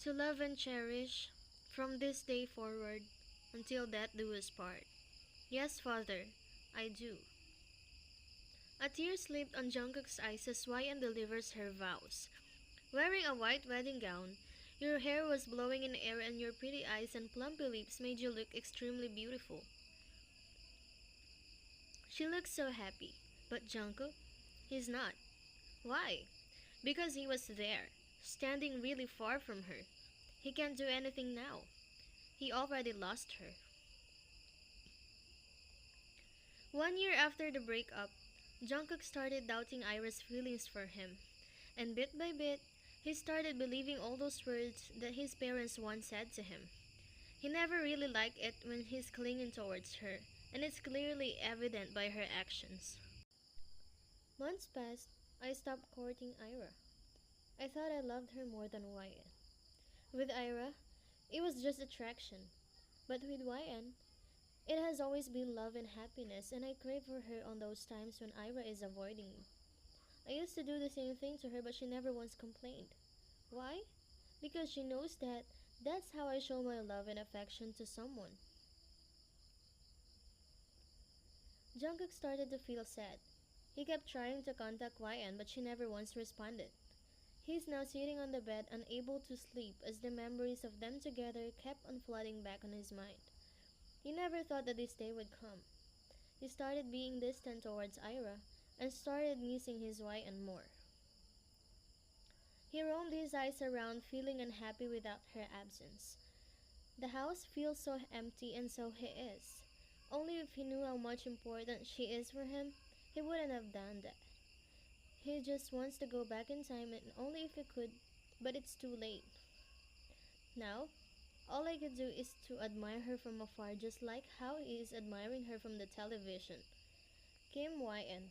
To love and cherish from this day forward until death do us part. Yes, Father, I do. A tear slipped on Jungkook's eyes as YN delivers her vows. Wearing a white wedding gown, your hair was blowing in the air and your pretty eyes and plumpy lips made you look extremely beautiful. She looked so happy, but Jungkook, he's not. Why? Because he was there, standing really far from her. He can't do anything now. He already lost her. 1 year after the breakup, Jungkook started doubting Ira's feelings for him, and bit by bit, he started believing all those words that his parents once said to him. He never really liked it when he's clinging towards her, and it's clearly evident by her actions. Months passed, I stopped courting Ira. I thought I loved her more than YN. With Ira, it was just attraction, but with YN, it has always been love and happiness, and I crave for her on those times when Ira is avoiding me. I used to do the same thing to her, but she never once complained. Why? Because she knows that that's how I show my love and affection to someone. Jungkook started to feel sad. He kept trying to contact YN, but she never once responded. He's now sitting on the bed, unable to sleep, as the memories of them together kept on flooding back on his mind. He never thought that this day would come. He started being distant towards Ira, and started missing his YN more. He roamed his eyes around, feeling unhappy without her absence. The house feels so empty, and so he is. Only if he knew how much important she is for him, he wouldn't have done that. He just wants to go back in time, and only if he could, but it's too late. Now, all I could do is to admire her from afar, just like how he is admiring her from the television. Kim YN,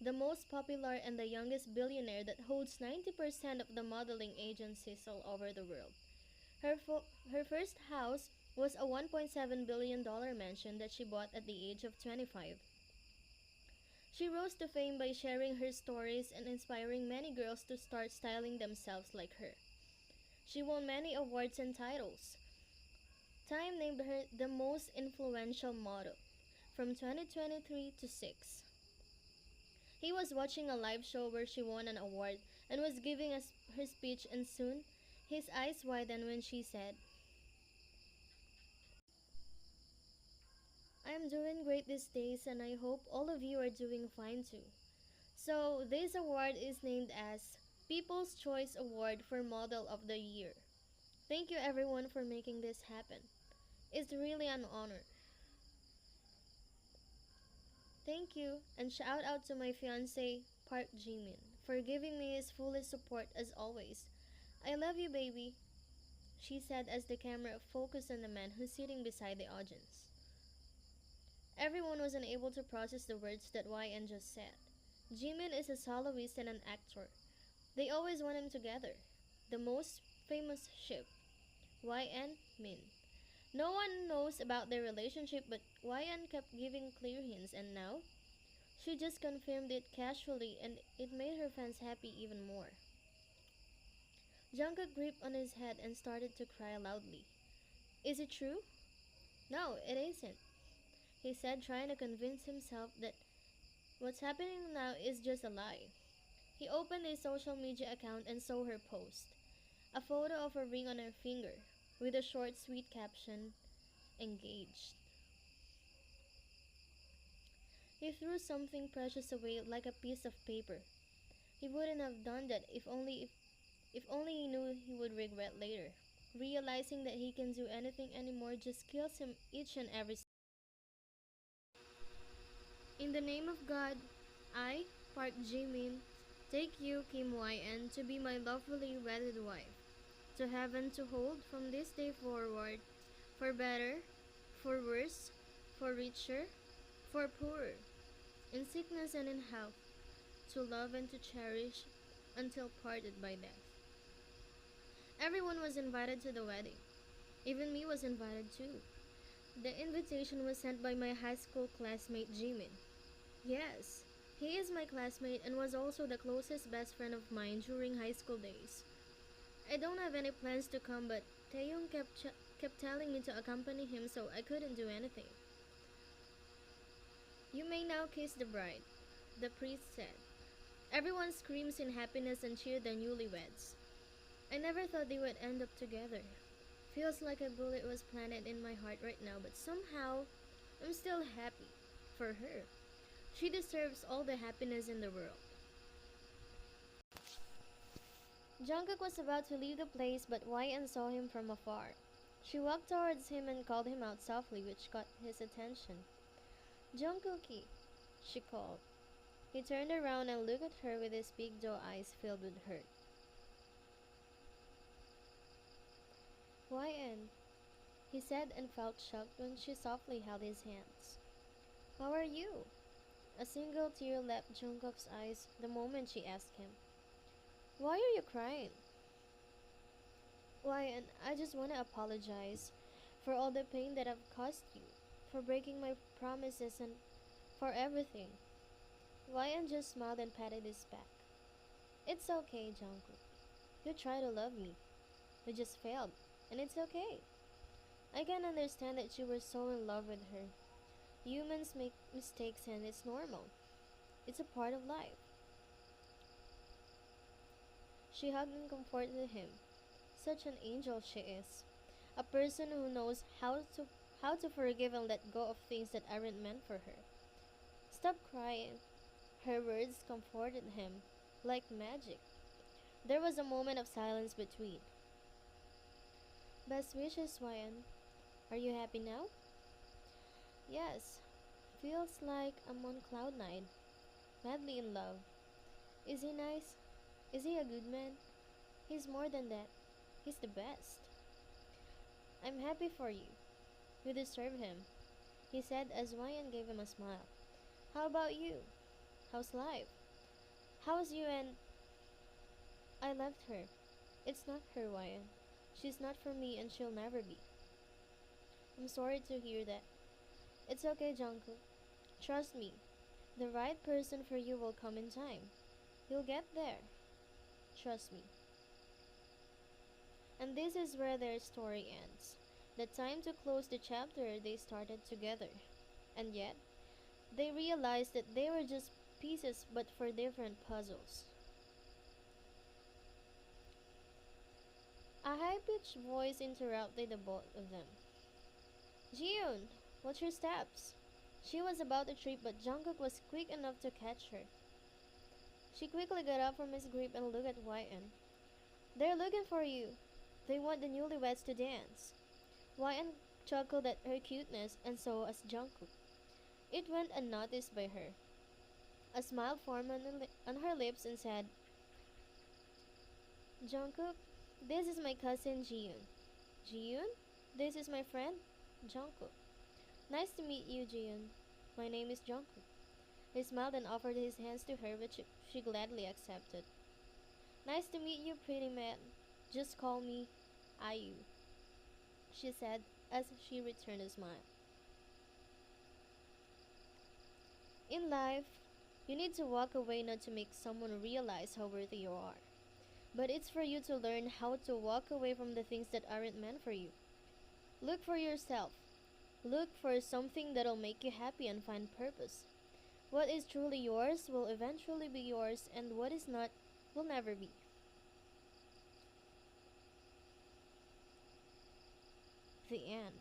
the most popular and the youngest billionaire that holds 90% of the modeling agencies all over the world. Her first house was a $1.7 billion mansion that she bought at the age of 25. She rose to fame by sharing her stories and inspiring many girls to start styling themselves like her. She won many awards and titles. Time named her the most influential model from 2023 to 6. He was watching a live show where she won an award and was giving us her speech, and soon his eyes widened when she said, I am doing great these days and I hope all of you are doing fine too. So this award is named as People's Choice Award for Model of the Year. Thank you everyone for making this happen. It's really an honor. Thank you, and shout out to my fiance, Park Jimin, for giving me his fullest support as always. I love you, baby, she said as the camera focused on the man who's sitting beside the audience. Everyone was unable to process the words that YN just said. Jimin is a soloist and an actor. They always want him together. The most famous ship. YN Min. No one knows about their relationship, but YN kept giving clear hints, and now she just confirmed it casually, and it made her fans happy even more. Jungkook gripped on his head and started to cry loudly. Is it true? No, it isn't, he said, trying to convince himself that what's happening now is just a lie. He opened his social media account and saw her post. A photo of a ring on her finger, with a short, sweet caption, engaged. He threw something precious away like a piece of paper. He wouldn't have done that if only he knew he would regret later. Realizing that he can do anything anymore just kills him each and every. In the name of God, I, Park Jimin, take you, Kim YN, to be my lawfully wedded wife, to heaven to hold from this day forward, for better, for worse, for richer, for poorer, in sickness and in health, to love and to cherish until parted by death. Everyone was invited to the wedding. Even me was invited too. The invitation was sent by my high school classmate Jimin. Yes, he is my classmate and was also the closest best friend of mine during high school days. I don't have any plans to come, but Taeyong kept telling me to accompany him, so I couldn't do anything. You may now kiss the bride, the priest said. Everyone screams in happiness and cheer the newlyweds. I never thought they would end up together. Feels like a bullet was planted in my heart right now, but somehow I'm still happy for her. She deserves all the happiness in the world. Jungkook was about to leave the place, but YN saw him from afar. She walked towards him and called him out softly, which caught his attention. Jungkookie, she called. He turned around and looked at her with his big doe eyes filled with hurt. YN, he said and felt shocked when she softly held his hands. How are you? A single tear left Jungkook's eyes the moment she asked him. Why are you crying? YN, I just want to apologize for all the pain that I've caused you, for breaking my promises and for everything. YN just smiled and patted his back. It's okay, Jungkook. You tried to love me. You just failed, and it's okay. I can understand that you were so in love with her. Humans make mistakes and it's normal. It's a part of life. She hugged and comforted him. Such an angel she is. A person who knows how to forgive and let go of things that aren't meant for her. Stop crying. Her words comforted him like magic. There was a moment of silence between. Best wishes, YN. Are you happy now? Yes. Feels like I'm on cloud nine. Madly in love. Is he nice? Is he a good man? He's more than that. He's the best. I'm happy for you. You deserve him, he said as YN gave him a smile. How about you? How's life? How's you and... I left her. It's not her, YN. She's not for me and she'll never be. I'm sorry to hear that. It's okay, Jungkook. Trust me. The right person for you will come in time. You'll get there. Trust me. And this is where their story ends. The time to close the chapter they started together. And yet, they realized that they were just pieces but for different puzzles. A high-pitched voice interrupted the both of them. Jiyoon, watch your steps. She was about to trip, but Jungkook was quick enough to catch her. She quickly got up from his grip and looked at YN. They're looking for you. They want the newlyweds to dance. YN chuckled at her cuteness, and so as Jungkook. It went unnoticed by her. A smile formed on her lips and said, Jungkook, this is my cousin Jiyoon. Jiyoon, this is my friend Jungkook. Nice to meet you, Jiyoon. My name is Jungkook. He smiled and offered his hands to her, which she gladly accepted. Nice to meet you, pretty man. Just call me Ayu, she said as she returned a smile. In life, you need to walk away not to make someone realize how worthy you are. But it's for you to learn how to walk away from the things that aren't meant for you. Look for yourself. Look for something that'll make you happy and find purpose. What is truly yours will eventually be yours, and what is not will never be. The end.